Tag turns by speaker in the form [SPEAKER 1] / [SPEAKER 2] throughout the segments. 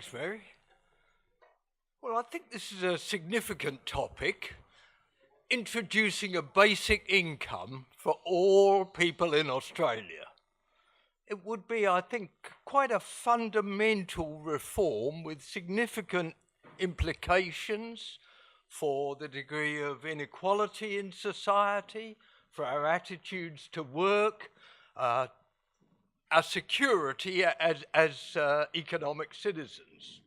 [SPEAKER 1] Thanks, Mary. Well, I think this is a significant topic, introducing a basic income for all people in Australia. It would be, I think, quite a fundamental reform with significant implications for the degree of inequality in society, for our attitudes to work, our security as economic citizens.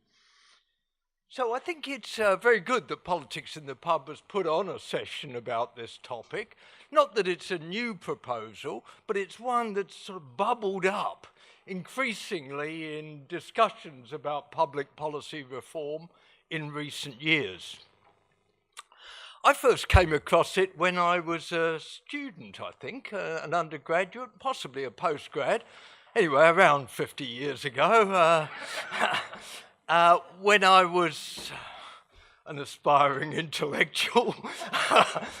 [SPEAKER 1] So I think it's very good that Politics in the Pub has put on a session about this topic. Not that it's a new proposal, but it's one that's sort of bubbled up increasingly in discussions about public policy reform in recent years. I first came across it when I was a student, I think, an undergraduate, possibly a postgrad, anyway, around 50 years ago, when I was an aspiring intellectual,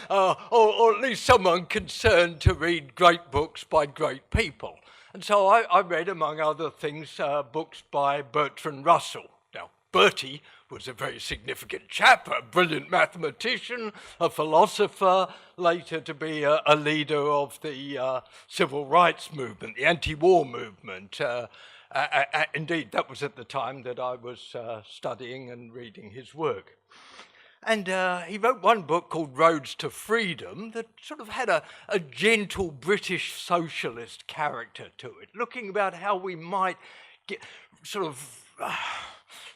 [SPEAKER 1] or at least someone concerned to read great books by great people. And so I read, among other things, books by Bertrand Russell. Now, Bertie was a very significant chap, a brilliant mathematician, a philosopher, later to be a leader of the civil rights movement, the anti-war movement. Indeed, that was at the time that I was studying and reading his work. And he wrote one book called Roads to Freedom that sort of had a gentle British socialist character to it, looking about how we might get sort of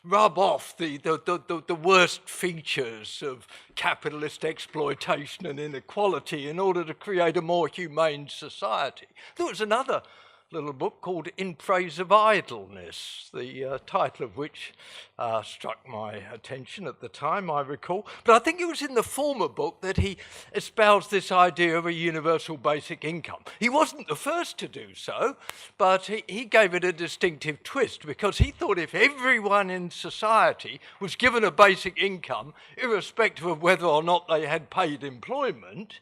[SPEAKER 1] rub off the worst features of capitalist exploitation and inequality in order to create a more humane society. There was another little book called In Praise of Idleness, the title of which struck my attention at the time, I recall. But I think it was in the former book that he espoused this idea of a universal basic income. He wasn't the first to do so, but he gave it a distinctive twist, because he thought if everyone in society was given a basic income, irrespective of whether or not they had paid employment,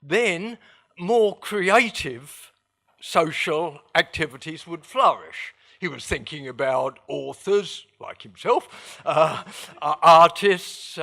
[SPEAKER 1] then more creative social activities would flourish. He was thinking about authors like himself, artists,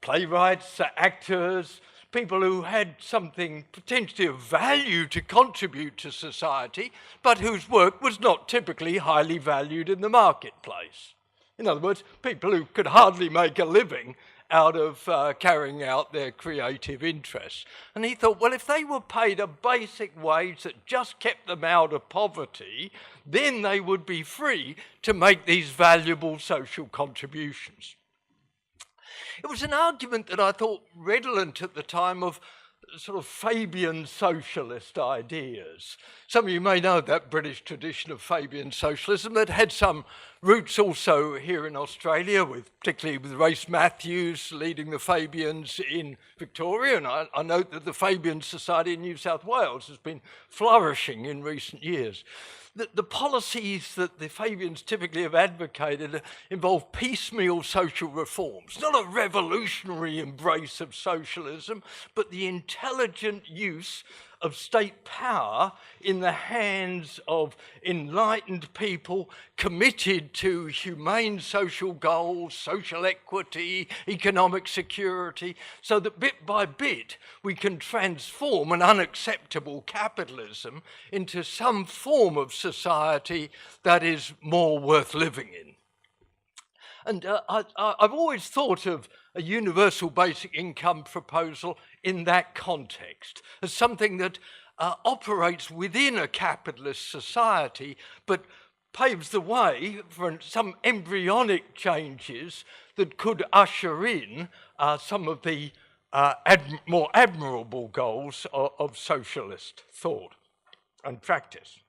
[SPEAKER 1] playwrights, actors, people who had something potentially of value to contribute to society, but whose work was not typically highly valued in the marketplace. In other words, people who could hardly make a living out of carrying out their creative interests. And he thought, well, if they were paid a basic wage that just kept them out of poverty, then they would be free to make these valuable social contributions. It was an argument that I thought redolent at the time of sort of Fabian socialist ideas. Some of you may know that British tradition of Fabian socialism that had some roots also here in Australia, particularly with Race Matthews leading the Fabians in Victoria. And I note that the Fabian Society in New South Wales has been flourishing in recent years. The policies that the Fabians typically have advocated involve piecemeal social reforms, not a revolutionary embrace of socialism, but the intelligent use of state power in the hands of enlightened people committed to humane social goals, social equity, economic security, so that bit by bit we can transform an unacceptable capitalism into some form of society that is more worth living in. And I've always thought of a universal basic income proposal in that context, as something that operates within a capitalist society, but paves the way for some embryonic changes that could usher in some of the more admirable goals of socialist thought and practice.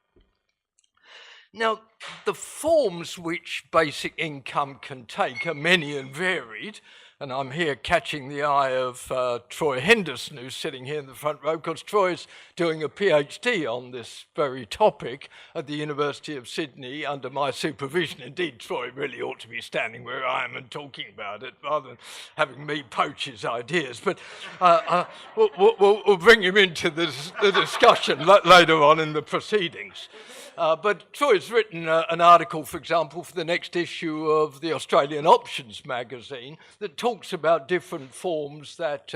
[SPEAKER 1] Now, the forms which basic income can take are many and varied, and I'm here catching the eye of Troy Henderson, who's sitting here in the front row, because Troy's doing a PhD on this very topic at the University of Sydney under my supervision. Indeed, Troy really ought to be standing where I am and talking about it, rather than having me poach his ideas. But we'll bring him into the discussion later on in the proceedings. But Troy's written an article, for example, for the next issue of the Australian Options magazine that talks about different forms that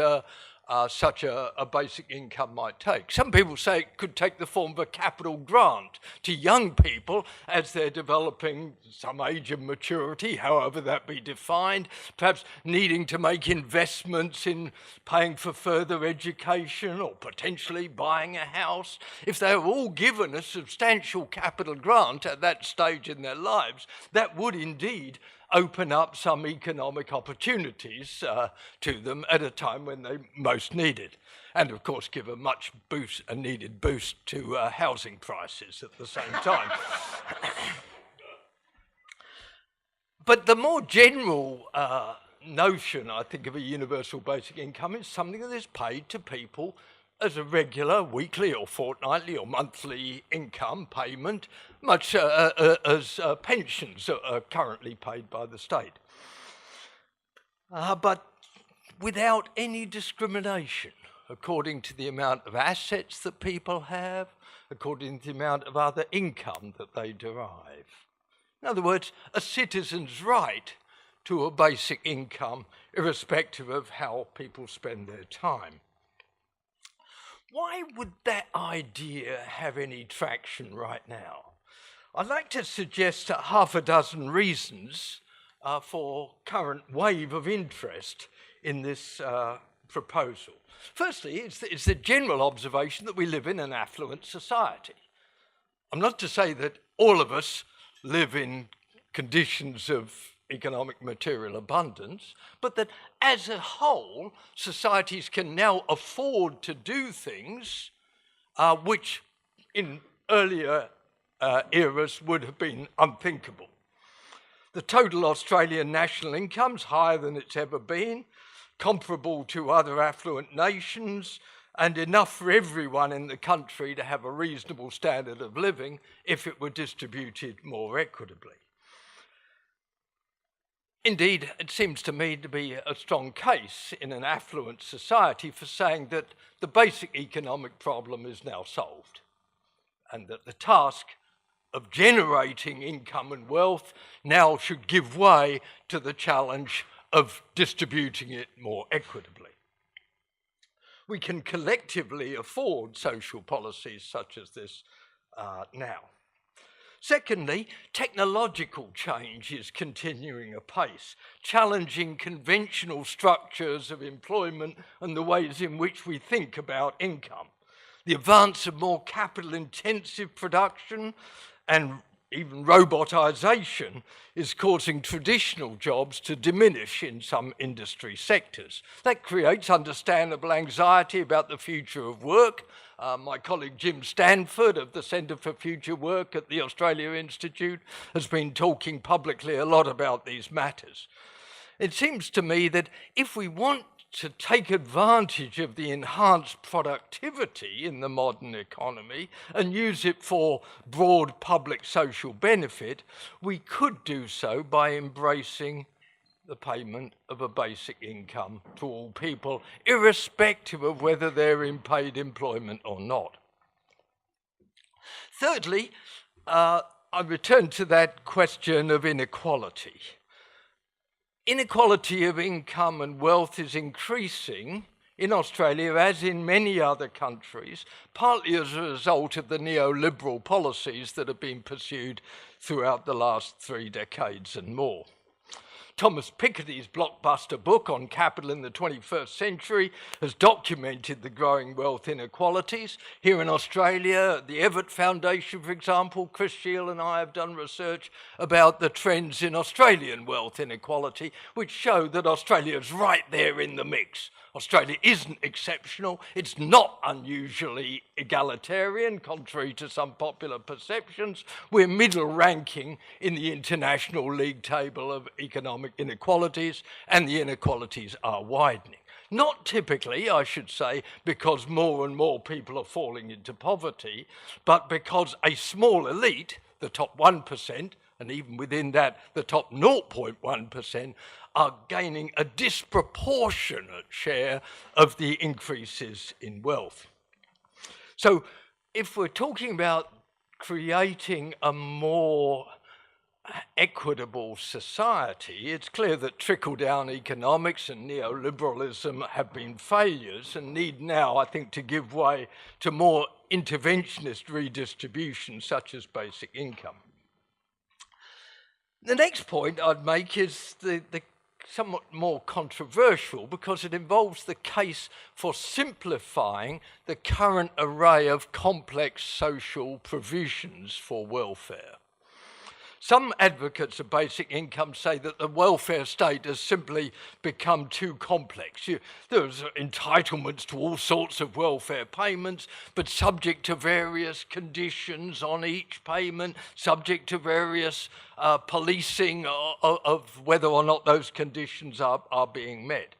[SPEAKER 1] such a basic income might take. Some people say it could take the form of a capital grant to young people as they're developing some age of maturity, however that be defined, perhaps needing to make investments in paying for further education or potentially buying a house. If they were all given a substantial capital grant at that stage in their lives, that would indeed open up some economic opportunities to them at a time when they most need it. And of course give a needed boost to housing prices at the same time. But the more general notion, I think, of a universal basic income is something that is paid to people as a regular weekly or fortnightly or monthly income payment, much as pensions are currently paid by the state. But without any discrimination, according to the amount of assets that people have, according to the amount of other income that they derive. In other words, a citizen's right to a basic income, irrespective of how people spend their time. Why would that idea have any traction right now? I'd like to suggest half a dozen reasons for current wave of interest in this proposal. Firstly, it's the general observation that we live in an affluent society. I'm not to say that all of us live in conditions of economic material abundance, but that as a whole, societies can now afford to do things which in earlier eras would have been unthinkable. The total Australian national income is higher than it's ever been, comparable to other affluent nations, and enough for everyone in the country to have a reasonable standard of living if it were distributed more equitably. Indeed, it seems to me to be a strong case in an affluent society for saying that the basic economic problem is now solved, and that the task of generating income and wealth now should give way to the challenge of distributing it more equitably. We can collectively afford social policies such as this now. Secondly, technological change is continuing apace, challenging conventional structures of employment and the ways in which we think about income. The advance of more capital-intensive production and even robotisation is causing traditional jobs to diminish in some industry sectors. That creates understandable anxiety about the future of work. My colleague Jim Stanford of the Centre for Future Work at the Australia Institute has been talking publicly a lot about these matters. It seems to me that if we want to take advantage of the enhanced productivity in the modern economy and use it for broad public social benefit, we could do so by embracing the payment of a basic income to all people, irrespective of whether they're in paid employment or not. Thirdly, I return to that question of inequality. Inequality of income and wealth is increasing in Australia, as in many other countries, partly as a result of the neoliberal policies that have been pursued throughout the last 3 decades and more. Thomas Piketty's blockbuster book on capital in the 21st century has documented the growing wealth inequalities. Here in Australia, the Everett Foundation, for example, Chris Shield and I have done research about the trends in Australian wealth inequality, which show that Australia is right there in the mix. Australia isn't exceptional, it's not unusually egalitarian, contrary to some popular perceptions. We're middle ranking in the International League table of economic inequalities, and the inequalities are widening. Not typically, I should say, because more and more people are falling into poverty, but because a small elite, the top 1%, and even within that, the top 0.1%, are gaining a disproportionate share of the increases in wealth. So if we're talking about creating a more equitable society, it's clear that trickle-down economics and neoliberalism have been failures and need now, I think, to give way to more interventionist redistribution, such as basic income. The next point I'd make is the somewhat more controversial, because it involves the case for simplifying the current array of complex social provisions for welfare. Some advocates of basic income say that the welfare state has simply become too complex. There's entitlements to all sorts of welfare payments, but subject to various conditions on each payment, subject to various policing of whether or not those conditions are being met.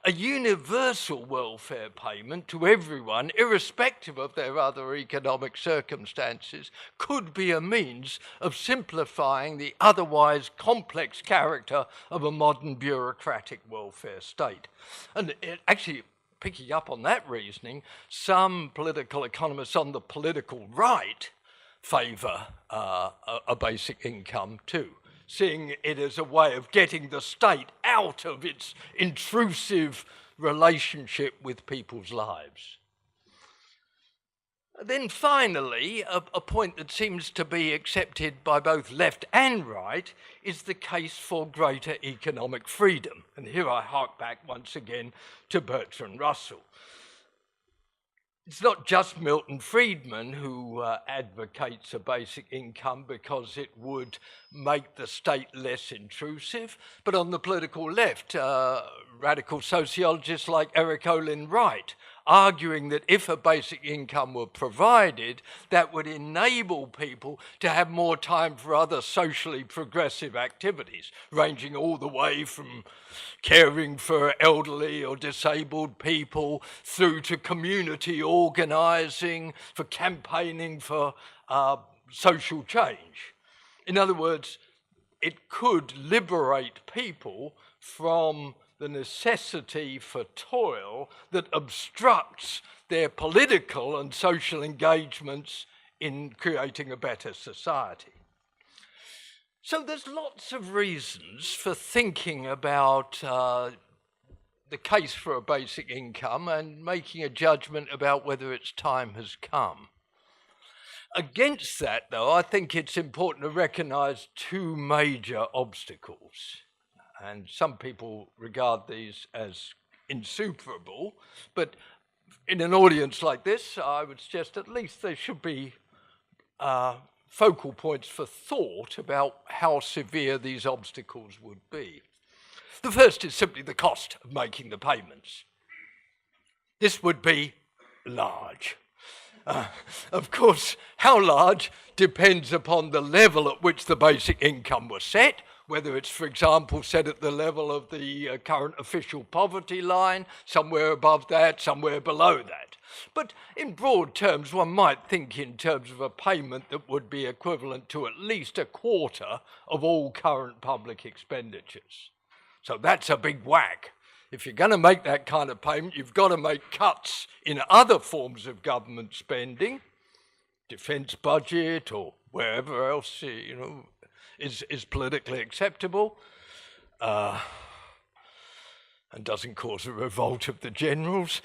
[SPEAKER 1] A universal welfare payment to everyone, irrespective of their other economic circumstances, could be a means of simplifying the otherwise complex character of a modern bureaucratic welfare state. And actually, picking up on that reasoning, some political economists on the political right favour a basic income too, seeing it as a way of getting the state out of its intrusive relationship with people's lives. Then finally, a point that seems to be accepted by both left and right is the case for greater economic freedom. And here I hark back once again to Bertrand Russell. It's not just Milton Friedman who advocates a basic income because it would make the state less intrusive, but on the political left, radical sociologists like Eric Olin Wright, arguing that if a basic income were provided, that would enable people to have more time for other socially progressive activities, ranging all the way from caring for elderly or disabled people through to community organising, for campaigning for social change. In other words, it could liberate people from the necessity for toil that obstructs their political and social engagements in creating a better society. So there's lots of reasons for thinking about the case for a basic income and making a judgment about whether its time has come. Against that, though, I think it's important to recognise two major obstacles. And some people regard these as insuperable, but in an audience like this, I would suggest at least there should be focal points for thought about how severe these obstacles would be. The first is simply the cost of making the payments. This would be large. Of course, how large depends upon the level at which the basic income was set, whether it's, for example, set at the level of the current official poverty line, somewhere above that, somewhere below that. But in broad terms, one might think in terms of a payment that would be equivalent to at least a quarter of all current public expenditures. So that's a big whack. If you're going to make that kind of payment, you've got to make cuts in other forms of government spending, defence budget or wherever else, is politically acceptable and doesn't cause a revolt of the generals.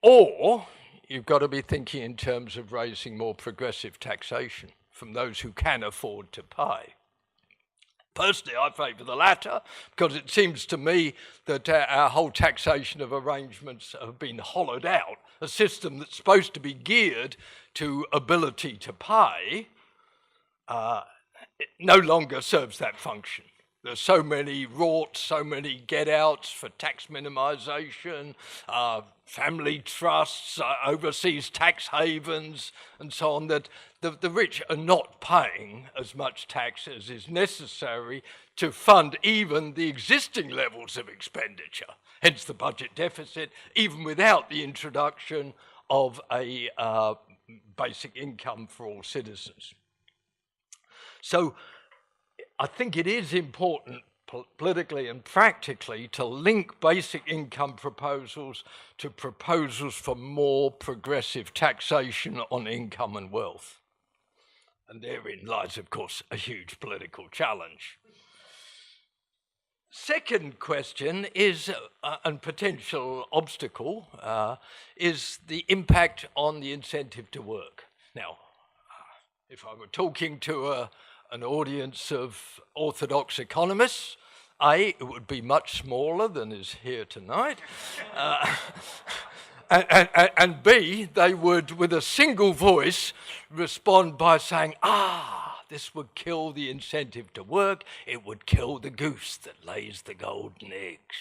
[SPEAKER 1] Or you've got to be thinking in terms of raising more progressive taxation from those who can afford to pay. Personally, I favour the latter, because it seems to me that our whole taxation of arrangements have been hollowed out. A system that's supposed to be geared to ability to pay it no longer serves that function. There's so many rorts, so many get-outs for tax minimisation, family trusts, overseas tax havens, and so on, that the rich are not paying as much tax as is necessary to fund even the existing levels of expenditure, hence the budget deficit, even without the introduction of a basic income for all citizens. So I think it is important politically and practically to link basic income proposals to proposals for more progressive taxation on income and wealth. And therein lies, of course, a huge political challenge. Second question is, and potential obstacle, is the impact on the incentive to work. Now, if I were talking to an audience of orthodox economists, A, it would be much smaller than is here tonight, and B, they would, with a single voice, respond by saying, this would kill the incentive to work, it would kill the goose that lays the golden eggs.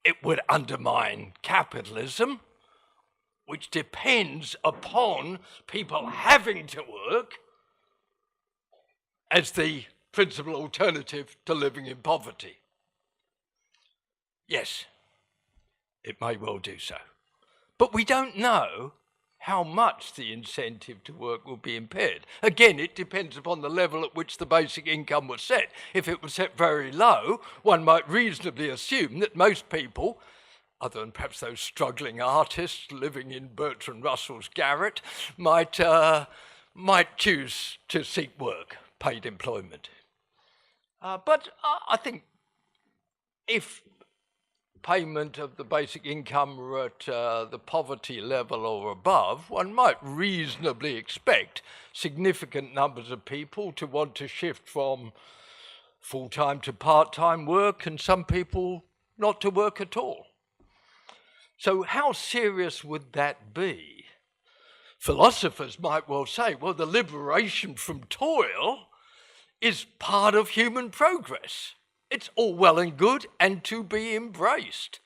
[SPEAKER 1] It would undermine capitalism, which depends upon people having to work as the principal alternative to living in poverty. Yes, it may well do so. But we don't know how much the incentive to work will be impaired. Again, it depends upon the level at which the basic income was set. If it was set very low, one might reasonably assume that most people, other than perhaps those struggling artists living in Bertrand Russell's garret, might choose to seek work, paid employment. But I think if payment of the basic income were at the poverty level or above, one might reasonably expect significant numbers of people to want to shift from full-time to part-time work, and some people not to work at all. So how serious would that be? Philosophers might well say, well, the liberation from toil is part of human progress. It's all well and good and to be embraced.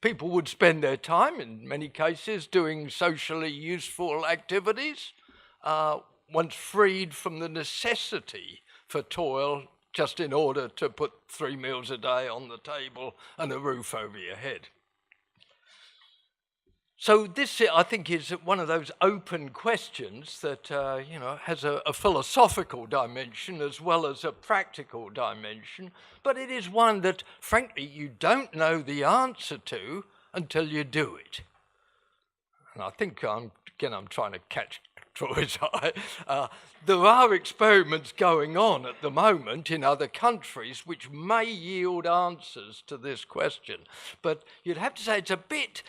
[SPEAKER 1] People would spend their time, in many cases, doing socially useful activities, once freed from the necessity for toil just in order to put 3 meals a day on the table and a roof over your head. So this, I think, is one of those open questions that has a philosophical dimension as well as a practical dimension, but it is one that, frankly, you don't know the answer to until you do it. And I think, I'm trying to catch Troy's eye. There are experiments going on at the moment in other countries which may yield answers to this question, but you'd have to say it's a bit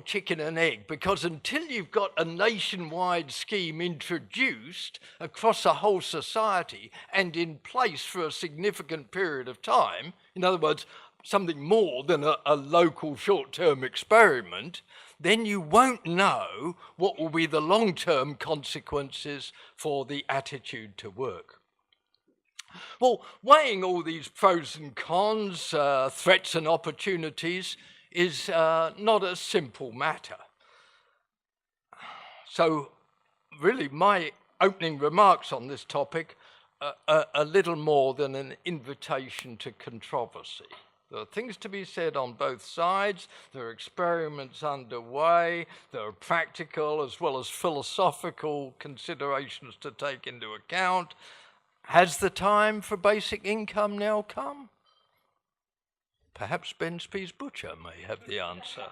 [SPEAKER 1] chicken and egg, because until you've got a nationwide scheme introduced across a whole society and in place for a significant period of time, in other words, something more than a local short-term experiment, then you won't know what will be the long-term consequences for the attitude to work. Well, weighing all these pros and cons, threats and opportunities, is not a simple matter. So really my opening remarks on this topic are a little more than an invitation to controversy. There are things to be said on both sides, there are experiments underway, there are practical as well as philosophical considerations to take into account. Has the time for basic income now come? Perhaps Ben Spee's butcher may have the answer.